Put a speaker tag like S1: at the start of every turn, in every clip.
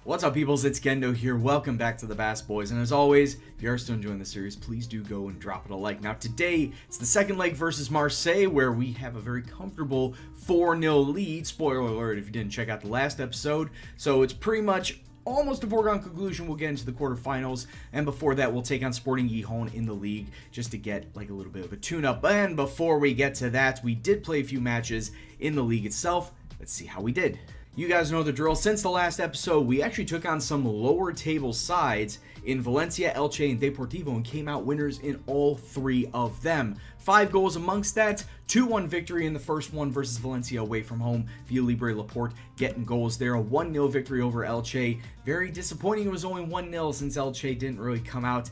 S1: What's up, peoples? It's Gendo here. Welcome back to the Basque Boys. And as always, if you are still enjoying the series, please do go and drop it a like. Now, today, it's the second leg versus Marseille, where we have a very comfortable 4-0 lead. Spoiler alert if you didn't check out the last episode. So it's pretty much almost a foregone conclusion we'll get into the quarterfinals, and before that we'll take on Sporting Gijón in the league just to get like a little bit of a tune-up. And before we get to that, we did play a few matches in the league itself. Let's see how we did. You guys know the drill. Since the last episode, we actually took on some lower table sides in Valencia, Elche, and Deportivo and came out winners in all three of them. 5 goals amongst that, 2-1 victory in the first one versus Valencia away from home. Libre Laporte getting goals there. A 1-0 victory over Elche. Very disappointing it was only 1-0 since Elche didn't really come out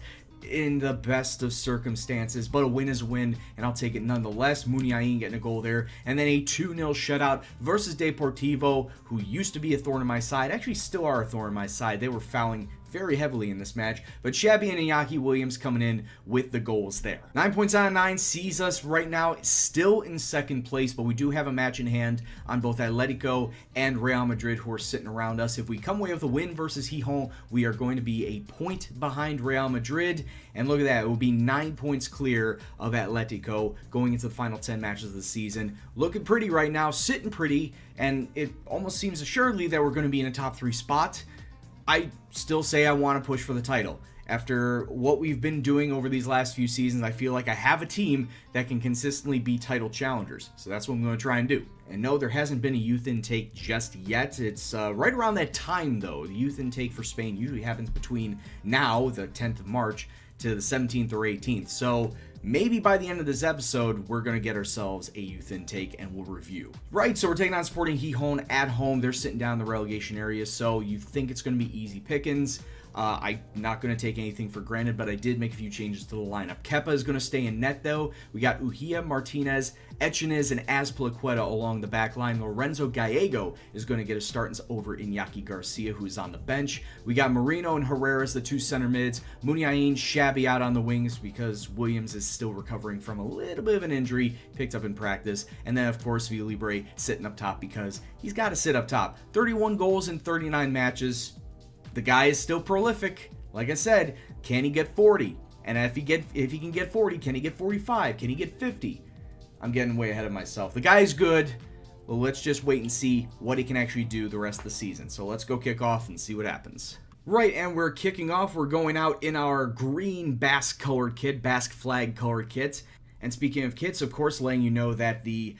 S1: in the best of circumstances, but a win is a win, and I'll take it nonetheless. Muniain getting a goal there, and then a 2-0 shutout versus Deportivo, who used to be a thorn in my side, actually still are a thorn in my side. They were fouling very heavily in this match, but Shabby and Iñaki Williams coming in with the goals there. 9 points out of 9 sees us right now still in second place, but we do have a match in hand on both Atletico and Real Madrid, who are sitting around us. If we come away with a win versus Gijón, we are going to be a point behind Real Madrid, and look at that, it will be 9 points clear of Atletico going into the final 10 matches of the season. Looking pretty right now, sitting pretty, and it almost seems assuredly that we're going to be in a top 3 spot. I still say I want to push for the title. After what we've been doing over these last few seasons, I feel like I have a team that can consistently be title challengers. So that's what I'm going to try and do. And no, there hasn't been a youth intake just yet. It's right around that time, though. The youth intake for Spain usually happens between now, the 10th of March, to the 17th or 18th. So maybe by the end of this episode, we're going to get ourselves a youth intake and we'll review. Right, so we're taking on Sporting Gijón at home. They're sitting down in the relegation area, so you think it's going to be easy pickings. I'm not going to take anything for granted, but I did make a few changes to the lineup. Kepa is going to stay in net, though. We got Ujia, Martinez, Echenez, and Azpilicueta along the back line. Lorenzo Gallego is going to get a start over Iñaki Garcia, who's on the bench. We got Marino and Herrera as the 2 center mids. Muniain, Shabby out on the wings because Williams is still recovering from a little bit of an injury picked up in practice. And then, of course, Libre sitting up top because he's got to sit up top. 31 goals in 39 matches. The guy is still prolific. Like I said, can he get 40? And if he can get 40, can he get 45? Can he get 50? I'm getting way ahead of myself. The guy's good. Well, let's just wait and see what he can actually do the rest of the season. So let's go kick off and see what happens. Right, and we're kicking off. We're going out in our green Basque colored kit, Basque flag colored kit. And speaking of kits, of course, letting you know that the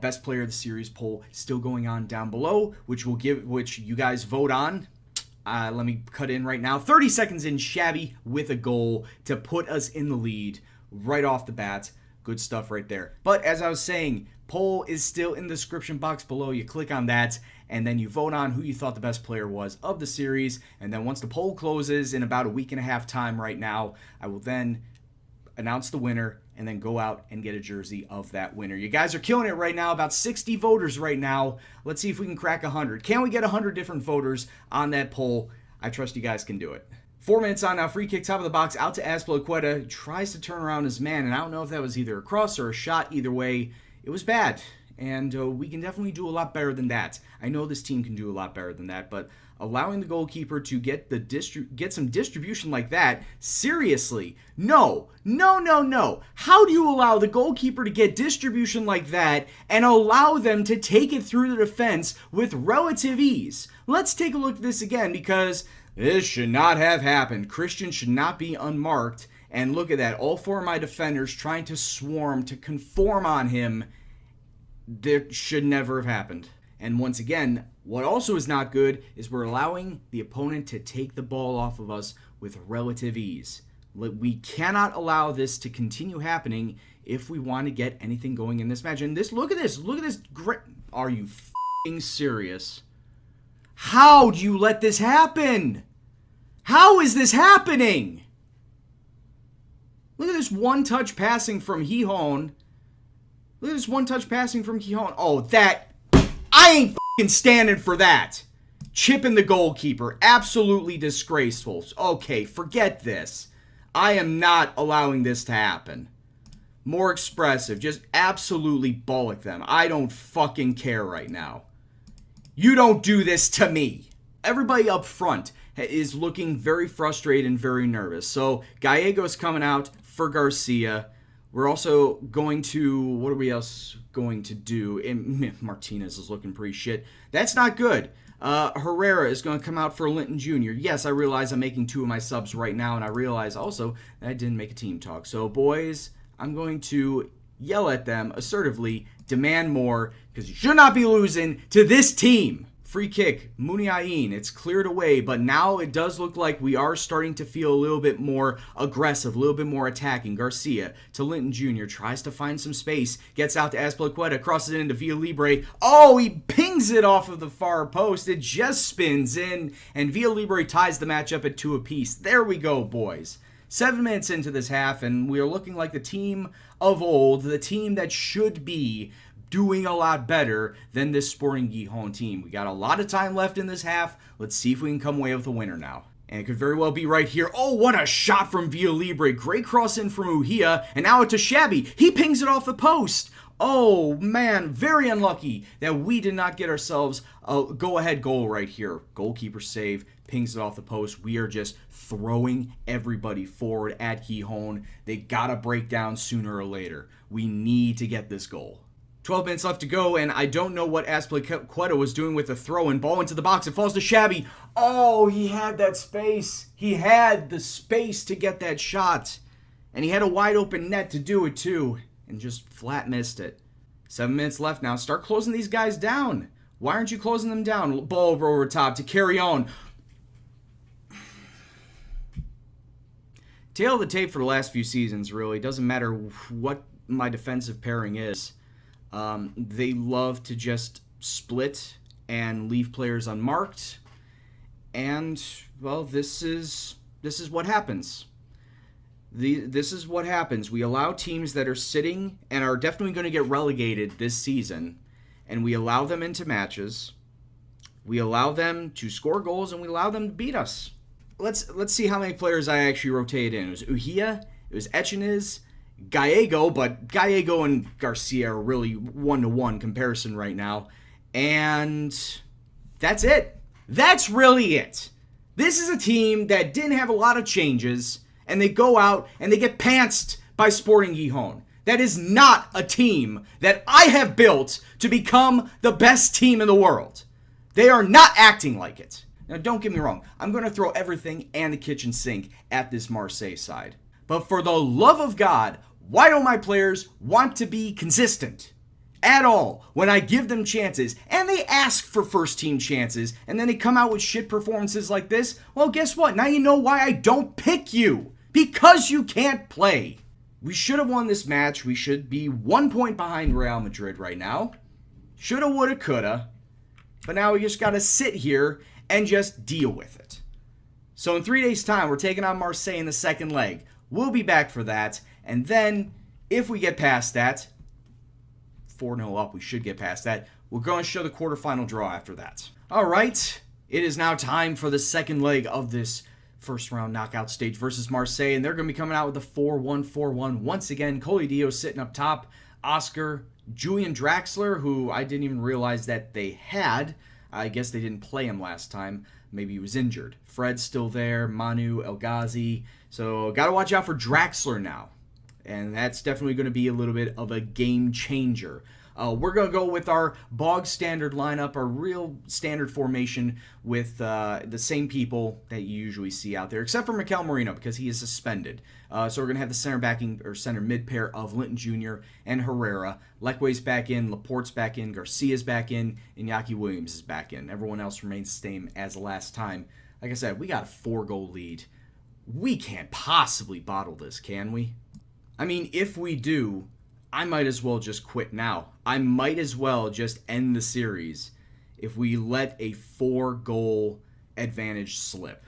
S1: best player of the series poll is still going on down below, which you guys vote on. Let me cut in right now. 30 seconds in, Shabby with a goal to put us in the lead right off the bat. Good stuff right there. But as I was saying, poll is still in the description box below. You click on that, and then you vote on who you thought the best player was of the series. And then once the poll closes in about a week and a half time right now, I will then announce the winner and then go out and get a jersey of that winner. You guys are killing it right now. About 60 voters right now. Let's see if we can crack 100. Can we get 100 different voters on that poll? I trust you guys can do it. 4 minutes on now. Free kick, top of the box, out to Azpilicueta. Tries to turn around his man, and I don't know if that was either a cross or a shot. Either way, it was bad. And we can definitely do a lot better than that. I know this team can do a lot better than that, but allowing the goalkeeper to get some distribution like that, seriously, no. How do you allow the goalkeeper to get distribution like that and allow them to take it through the defense with relative ease? Let's take a look at this again, because this should not have happened. Christian should not be unmarked, and look at that. All 4 of my defenders trying to swarm, to conform on him. That should never have happened. And once again, what also is not good is we're allowing the opponent to take the ball off of us with relative ease. We cannot allow this to continue happening if we want to get anything going in this match. And look at this. Are you f***ing serious? How do you let this happen? How is this happening? Look at this one-touch passing from Gijón. Look at this one-touch passing from Gijón. Oh, that... I ain't f***ing standing for that. Chipping the goalkeeper. Absolutely disgraceful. Okay, forget this. I am not allowing this to happen. More expressive. Just absolutely bollock them. I don't fucking care right now. You don't do this to me. everybody up front is looking very frustrated and very nervous. So Gallego's coming out for Garcia. We're also going to, what are we else going to do? And Martinez is looking pretty shit. That's not good. Herrera is going to come out for Linton Jr. Yes, I realize I'm making 2 of my subs right now, and I realize also that I didn't make a team talk. So, boys, I'm going to yell at them assertively, demand more, because you should not be losing to this team. Free kick, Muniain, it's cleared away, but now it does look like we are starting to feel a little bit more aggressive, a little bit more attacking. Garcia to Linton Jr., tries to find some space, gets out to Azpilicueta, crosses it into Villalibre. Oh, he pings it off of the far post. It just spins in, and Villalibre ties the match up at 2 apiece. There we go, boys. 7 minutes into this half, and we are looking like the team of old, the team that should be doing a lot better than this Sporting Gijón team. We got a lot of time left in this half. Let's see if we can come away with a winner now. And it could very well be right here. Oh, what a shot from Villalibre. Great cross in from Ujia. And now to Shabby. He pings it off the post. Oh, man. Very unlucky that we did not get ourselves a go-ahead goal right here. Goalkeeper save. Pings it off the post. We are just throwing everybody forward at Gijón. They got to break down sooner or later. We need to get this goal. 12 minutes left to go, and I don't know what Azpilicueta was doing with the throw and ball into the box. It falls to Shabby. Oh, he had that space. He had the space to get that shot. And he had a wide open net to do it too. And just flat missed it. 7 minutes left now. Start closing these guys down. Why aren't you closing them down? Ball over top to carry on. Tail of the tape for the last few seasons, really. Doesn't matter what my defensive pairing is. They love to just split and leave players unmarked. And, well, this is what happens. This is what happens. We allow teams that are sitting and are definitely going to get relegated this season, and we allow them into matches. We allow them to score goals, and we allow them to beat us. Let's see how many players I actually rotated in. It was Ujia, it was Echeniz, Gallego, but Gallego and Garcia are really 1-to-1 comparison right now. And that's it. That's really it. This is a team that didn't have a lot of changes, and they go out and they get pantsed by Sporting Gijón. That is not a team that I have built to become the best team in the world. They are not acting like it. Now, don't get me wrong. I'm going to throw everything and the kitchen sink at this Marseille side. But for the love of God, why don't my players want to be consistent at all when I give them chances and they ask for first team chances and then they come out with shit performances like this? Well, guess what? Now you know why I don't pick you. Because you can't play. We should have won this match. We should be 1 point behind Real Madrid right now. Shoulda, woulda, coulda. But now we just got to sit here and just deal with it. So in 3 days' time, we're taking on Marseille in the second leg. We'll be back for that. And then, if we get past that, 4-0 up, we should get past that. We're going to show the quarterfinal draw after that. All right, it is now time for the second leg of this first round knockout stage versus Marseille. And they're going to be coming out with a 4-1-4-1. Once again, Colidio sitting up top. Oscar, Julian Draxler, who I didn't even realize that they had. I guess they didn't play him last time. Maybe he was injured. Fred's still there. Manu, El Ghazi. So, got to watch out for Draxler now. And that's definitely going to be a little bit of a game changer. We're going to go with our bog standard lineup, our real standard formation with the same people that you usually see out there, except for Mikel Merino because he is suspended. So we're going to have the center mid pair of Linton Jr. and Herrera. Lekwe's back in, Laporte's back in, Garcia's back in, Iñaki Williams is back in. Everyone else remains the same as the last time. Like I said, we got a 4-goal lead. We can't possibly bottle this, can we? I mean, if we do, I might as well just quit now. I might as well just end the series if we let a 4-goal advantage slip.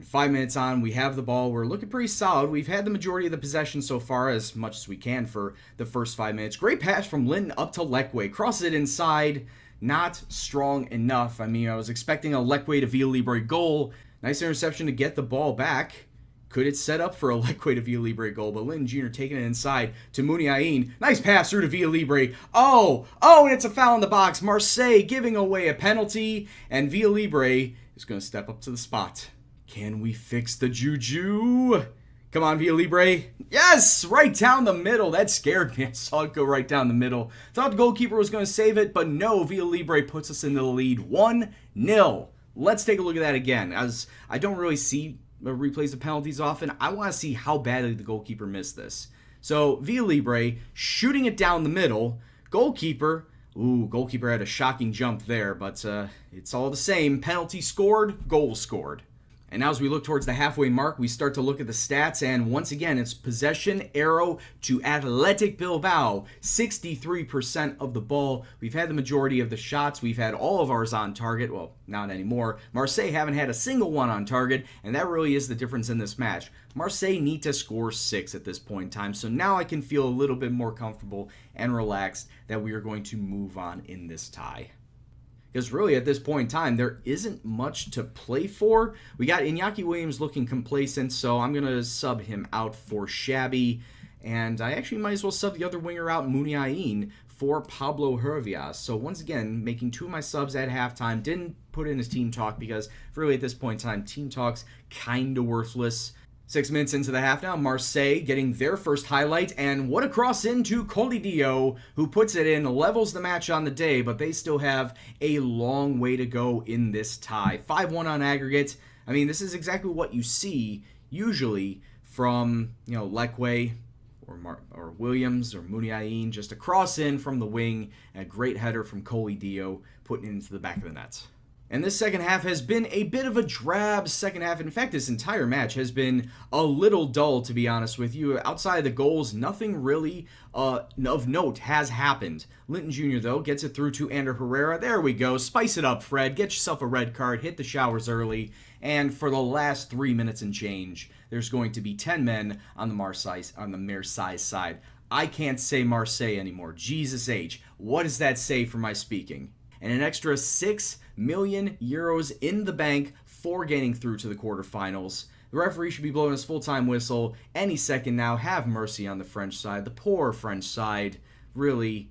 S1: 5 minutes on, we have the ball. We're looking pretty solid. We've had the majority of the possession so far, as much as we can for the first 5 minutes. Great pass from Linton up to Lekwe. Crosses it inside. Not strong enough. I mean, I was expecting a Lekwe to Villalibre goal. Nice interception to get the ball back. Could it set up for a lightweight Villa Libre goal? But Linton Jr. taking it inside to Muniain. Nice pass through to Villa Libre. Oh, and it's a foul in the box. Marseille giving away a penalty, and Villa Libre is going to step up to the spot. Can we fix the juju? Come on, Villa Libre. Yes, right down the middle. That scared me. I saw it go right down the middle. Thought the goalkeeper was going to save it, but no, Villa Libre puts us in the lead 1-0. Let's take a look at that again, as I don't really see replays of penalties often. I want to see how badly the goalkeeper missed this. So Villa Libre shooting it down the middle. Goalkeeper had a shocking jump there, but it's all the same. Penalty scored, goal scored. And now as we look towards the halfway mark, we start to look at the stats, and once again, it's possession arrow to Athletic Bilbao. 63% of the ball. We've had the majority of the shots. We've had all of ours on target. Well, not anymore. Marseille haven't had a single one on target, and that really is the difference in this match. Marseille need to score 6 at this point in time, so now I can feel a little bit more comfortable and relaxed that we are going to move on in this tie. Because really, at this point in time, there isn't much to play for. We got Iñaki Williams looking complacent, so I'm going to sub him out for Shabby. And I actually might as well sub the other winger out, Muniain, for Pablo Hervias. So once again, making 2 of my subs at halftime. Didn't put in his team talk because really at this point in time, team talk's kind of worthless. 6 minutes into the half now, Marseille getting their first highlight, and what a cross into Colidio, who puts it in, levels the match on the day, but they still have a long way to go in this tie. 5-1 on aggregate. I mean, this is exactly what you see usually from, Lekwe or Williams or Muniain, just a cross in from the wing, and a great header from Colidio, putting it into the back of the net. And this second half has been a bit of a drab second half. In fact, this entire match has been a little dull, to be honest with you. Outside of the goals, nothing really of note has happened. Linton Jr., though, gets it through to Ander Herrera. There we go. Spice it up, Fred. Get yourself a red card. Hit the showers early. And for the last 3 minutes and change, there's going to be 10 men on the Marseille side. I can't say Marseille anymore. Jesus H. What does that say for my speaking? And an extra 6 million euros in the bank for getting through to the quarterfinals. The referee should be blowing his full-time whistle any second now. Have mercy on the French side. The poor French side, really,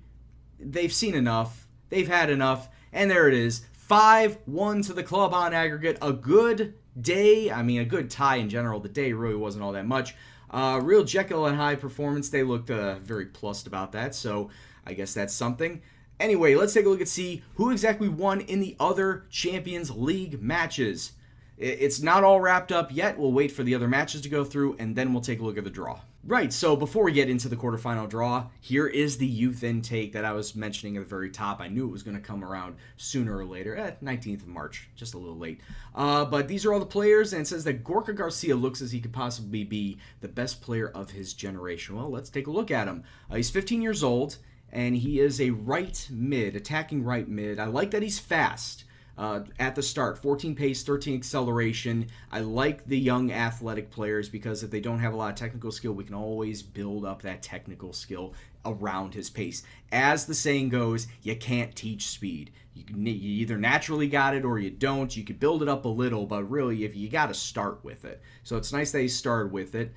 S1: they've seen enough. They've had enough. And there it is. 5-1 to the club on aggregate. A good day. I mean, a good tie in general. The day really wasn't all that much. Real Jekyll and Hyde performance. They looked very plussed about that, so I guess that's something. Anyway, let's take a look and see who exactly won in the other Champions League matches. It's not all wrapped up yet. We'll wait for the other matches to go through, and then we'll take a look at the draw. Right, so before we get into the quarterfinal draw, here is the youth intake that I was mentioning at the very top. I knew it was going to come around sooner or later. 19th of March, just a little late. But these are all the players, and it says that Gorka Garcia looks as he could possibly be the best player of his generation. Well, let's take a look at him. He's 15 years old. And he is a right mid, attacking right mid. I like that he's fast at the start. 14 pace, 13 acceleration. I like the young athletic players because if they don't have a lot of technical skill, we can always build up that technical skill around his pace. As the saying goes, you can't teach speed. You either naturally got it or you don't. You could build it up a little, but really, if you got to start with it. So it's nice that he started with it.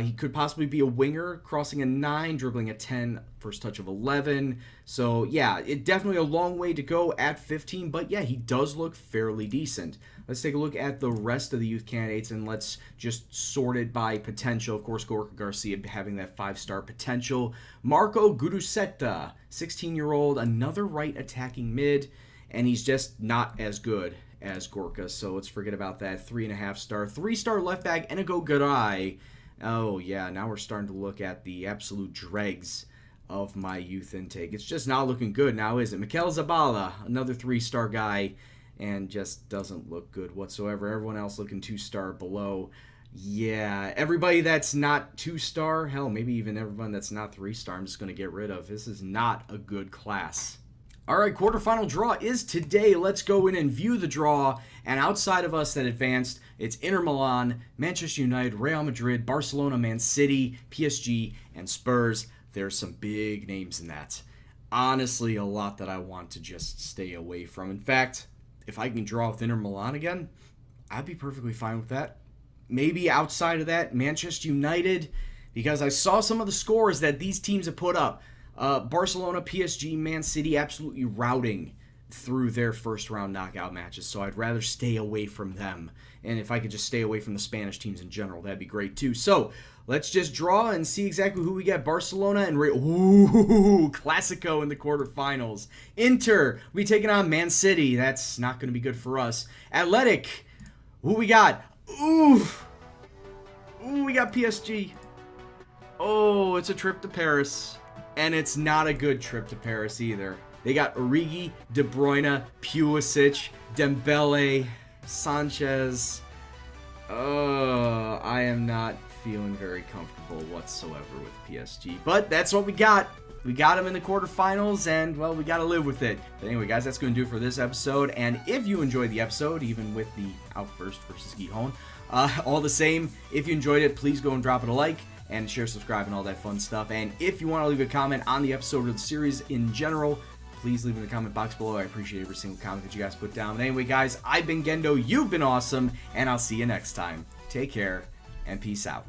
S1: He could possibly be a winger, crossing a 9, dribbling a 10, first touch of 11. So, yeah, it definitely a long way to go at 15, but yeah, he does look fairly decent. Let's take a look at the rest of the youth candidates, and let's just sort it by potential. Of course, Gorka Garcia having that 5-star potential. Marco Gudusetta, 16-year-old, another right attacking mid, and he's just not as good as Gorka, so let's forget about that. 3.5-star. 3-star left back, Enigo Garay. Oh, yeah, now we're starting to look at the absolute dregs of my youth intake. It's just not looking good now, is it? Mikel Zabala, another 3-star guy, and just doesn't look good whatsoever. Everyone else looking 2-star below. Yeah, everybody that's not 2-star, hell, maybe even everyone that's not 3-star, I'm just going to get rid of. This is not a good class. All right, quarterfinal draw is today. Let's go in and view the draw. And outside of us that advanced, it's Inter Milan, Manchester United, Real Madrid, Barcelona, Man City, PSG, and Spurs. There's some big names in that. Honestly, a lot that I want to just stay away from. In fact, if I can draw with Inter Milan again, I'd be perfectly fine with that. maybe outside of that, Manchester United, because I saw some of the scores that these teams have put up. Barcelona, PSG, Man City absolutely routing through their first round knockout matches, so I'd rather stay away from them. And if I could just stay away from the Spanish teams in general, that'd be great too. So let's just draw and see exactly who we get. Barcelona and Clasico in the quarterfinals. Inter, we taking on Man City. That's not going to be good for us. Athletic, who we got? We got PSG. Oh, it's a trip to Paris. And it's not a good trip to Paris either. They got Origi, De Bruyne, Pulisic, Dembele, Sanchez. I am not feeling very comfortable whatsoever with PSG. But that's what we got. We got them in the quarterfinals, and, well, we got to live with it. But anyway, guys, that's going to do it for this episode. And if you enjoyed the episode, even with the Outburst versus Gijon, all the same, if you enjoyed it, please go and drop it a like and share, subscribe, and all that fun stuff. And if you want to leave a comment on the episode or the series in general, please leave in the comment box below. I appreciate every single comment that you guys put down. But anyway, guys, I've been Gendo, you've been awesome, and I'll see you next time. Take care, and peace out.